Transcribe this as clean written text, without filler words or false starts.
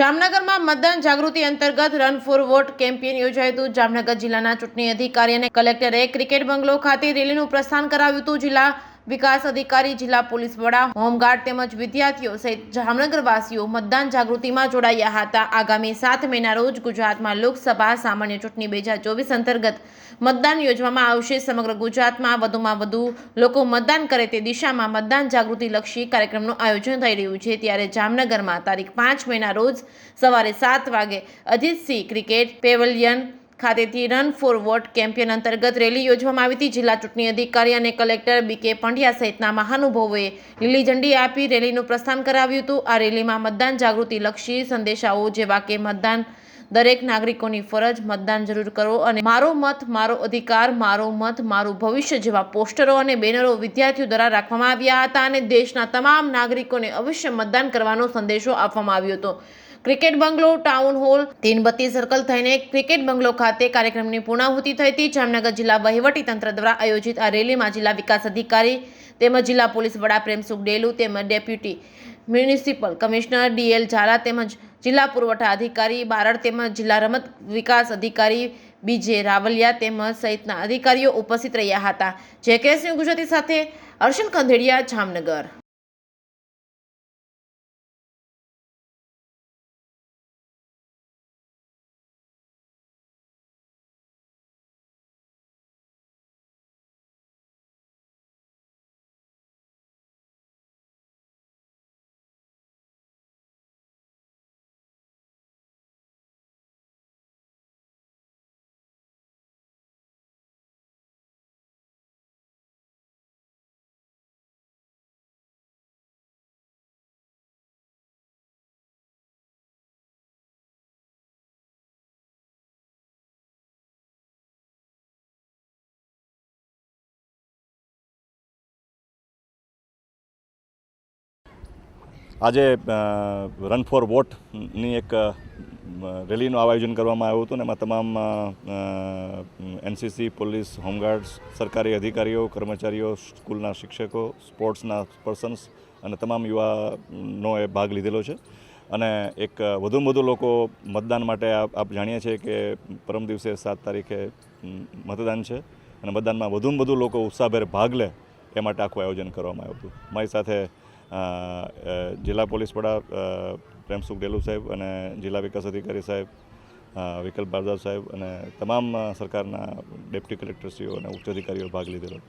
જામનગરમાં મતદાન જાગૃતિ અંતર્ગત રન ફોર વોટ કેમ્પેઈન યોજાયું હતું। જામનગર જિલ્લાના ચૂંટણી અધિકારી અને કલેક્ટરે ક્રિકેટ બંગલો ખાતે રેલીનું પ્રસ્થાન કરાવ્યું હતું। જિલ્લા વિકાસ અધિકારી, જિલ્લા પોલીસ વડા, હોમગાર્ડ તેમજ વિદ્યાર્થીઓ સહિત જામનગરવાસીઓ મતદાન જાગૃતિમાં જોડાયા હતા। આગામી 7 મેના રોજ ગુજરાતમાં લોકસભા સામાન્ય ચૂંટણી 2024 અંતર્ગત મતદાન યોજવામાં આવશે। સમગ્ર ગુજરાતમાં વધુમાં વધુ લોકો મતદાન કરે તે દિશામાં મતદાન જાગૃતિલક્ષી કાર્યક્રમનું આયોજન થઈ રહ્યું છે। ત્યારે જામનગરમાં તારીખ 5 મેના રોજ સવારે 7 વાગે અજીતસિંહ ક્રિકેટ પેવેલિયન ખાતેથી રન ફોર વોટ કેમ્પેઈન અંતર્ગત રેલી યોજવામાં આવી હતી। જિલ્લા ચૂંટણી અધિકારી અને કલેક્ટર BK પંડ્યા સહિતના મહાનુભાવોએ લીલી ઝંડી આપી રેલીનું પ્રસ્થાન કરાવ્યું હતું। આ રેલીમાં મતદાન જાગૃતિલક્ષી સંદેશાઓ જેવા કે મતદાન દરેક નાગરિકોની ફરજ, મતદાન જરૂર કરો અને મારો મત મારો અધિકાર, મારો મત મારું ભવિષ્ય જેવા પોસ્ટરો અને બેનરો વિદ્યાર્થીઓ દ્વારા રાખવામાં આવ્યા હતા અને દેશના તમામ નાગરિકોને અવશ્ય મતદાન કરવાનો સંદેશો આપવામાં આવ્યો હતો। ક્રિકેટ બંગલો, ટાઉન હોલ, 332 સર્કલ થઈને ક્રિકેટ બંગલો ખાતે કાર્યક્રમની પૂર્ણાહુતિ થઈ હતી। જામનગર જિલ્લા વહીવટીતંત્ર દ્વારા આયોજિત આ રેલીમાં જિલ્લા વિકાસ અધિકારી તેમજ જિલ્લા પોલીસ વડા પ્રેમસુખ ડેલુ તેમજ deputy municipal commissioner DL Zala તેમજ જિલ્લા પુરવઠા અધિકારી બારડ તેમજ જિલ્લા રમત વિકાસ અધિકારી BJ રાવલિયા તેમજ સહિતના અધિકારીઓ ઉપસ્થિત રહ્યા હતા। JKS ન્યૂઝ ગુજરાતી સાથે અર્શન કંધેડિયા, જામનગર। આજે રન ફોર વોટની એક રેલીનું આયોજન કરવામાં આવ્યું હતું ને એમાં તમામ NCC, પોલીસ, હોમગાર્ડ્સ, સરકારી અધિકારીઓ, કર્મચારીઓ, સ્કૂલના શિક્ષકો, સ્પોર્ટ્સના પર્સન્સ અને તમામ યુવાનોએ ભાગ લીધેલો છે અને એક વધુમાં વધુ લોકો મતદાન માટે આપ જાણીએ છીએ કે પરમ દિવસે 7 તારીખે મતદાન છે અને મતદાનમાં વધુમાં વધુ લોકો ઉત્સાહભેર ભાગ લે એ માટે આખું આયોજન કરવામાં આવ્યું હતું। મારી સાથે જિલ્લા પોલીસ વડા પ્રેમસુખ ડેલુ સાહેબ અને જિલ્લા વિકાસ અધિકારી સાહેબ વિકલ્પ ભારદ્વાજ સાહેબ અને તમામ સરકારના ડેપ્યુટી કલેક્ટરશ્રીઓ અને ઉચ્ચ અધિકારીઓ ભાગ લીધેલો।